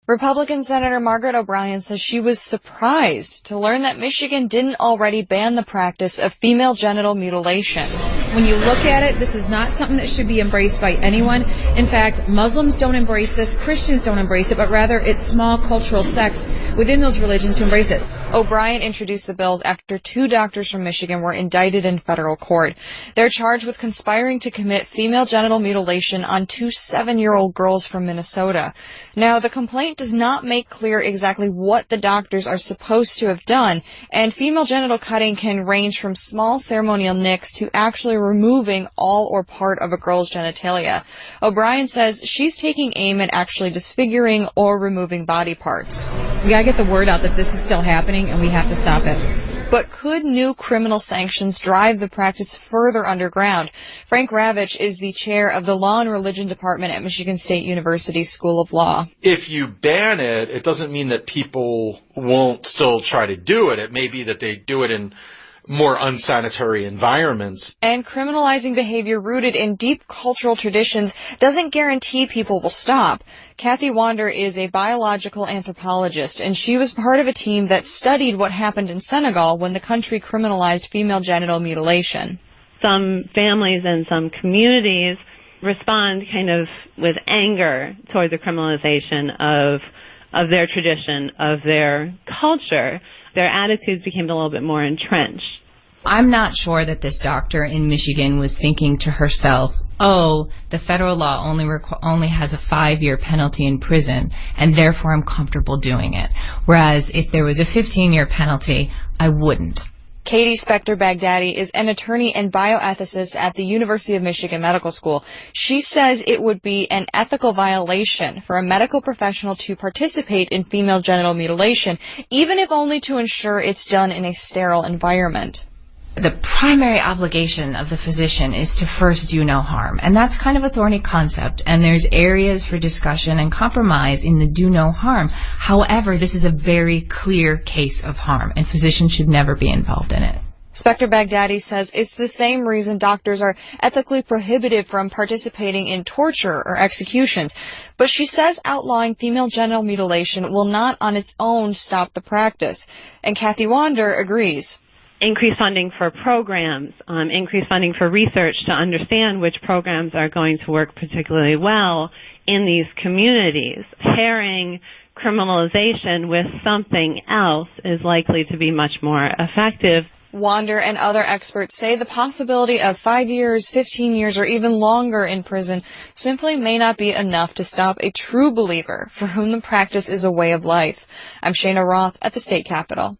Republican Senator Margaret O'Brien says she was surprised to learn that Michigan didn't already ban the practice of female genital mutilation. When you look at it, this is not something that should be embraced by anyone. In fact, Muslims don't embrace this, Christians don't embrace it, but rather it's small cultural sects within those religions who embrace it. O'Brien introduced the bills after 2 doctors from Michigan were indicted in federal court. They're charged with conspiring to commit female genital mutilation on 2 7-year-old girls from Minnesota. Now, the complaint does not make clear exactly what the doctors are supposed to have done, and female genital cutting can range from small ceremonial nicks to actually removing all or part of a girl's genitalia. O'Brien says she's taking aim at actually disfiguring or removing body parts. We gotta get the word out that this is still happening and we have to stop it. But could new criminal sanctions drive the practice further underground? Frank Ravitch is the chair of the Law and Religion Department at Michigan State University School of Law. If you ban it, it doesn't mean that people won't still try to do it. It may be that they do it in more unsanitary environments. And criminalizing behavior rooted in deep cultural traditions doesn't guarantee people will stop. Kathy Wander is a biological anthropologist, and she was part of a team that studied what happened in Senegal when the country criminalized female genital mutilation. Some families and some communities respond kind of with anger toward the criminalization of their tradition, of their culture. Their attitudes became a little bit more entrenched. I'm not sure that this doctor in Michigan was thinking to herself, oh, the federal law only has a 5-year penalty in prison, and therefore I'm comfortable doing it. Whereas if there was a 15-year penalty, I wouldn't. Katie Spector-Baghdadi is an attorney and bioethicist at the University of Michigan Medical School. She says it would be an ethical violation for a medical professional to participate in female genital mutilation, even if only to ensure it's done in a sterile environment. The primary obligation of the physician is to first do no harm, and that's kind of a thorny concept, and there's areas for discussion and compromise in the do no harm. However, this is a very clear case of harm, and physicians should never be involved in it. Spector-Baghdadi says it's the same reason doctors are ethically prohibited from participating in torture or executions, but she says outlawing female genital mutilation will not on its own stop the practice, and Kathy Wander agrees. Increased funding for programs, increased funding for research to understand which programs are going to work particularly well in these communities. Pairing criminalization with something else is likely to be much more effective. Wander and other experts say the possibility of 5 years, 15 years, or even longer in prison simply may not be enough to stop a true believer for whom the practice is a way of life. I'm Shana Roth at the State Capitol.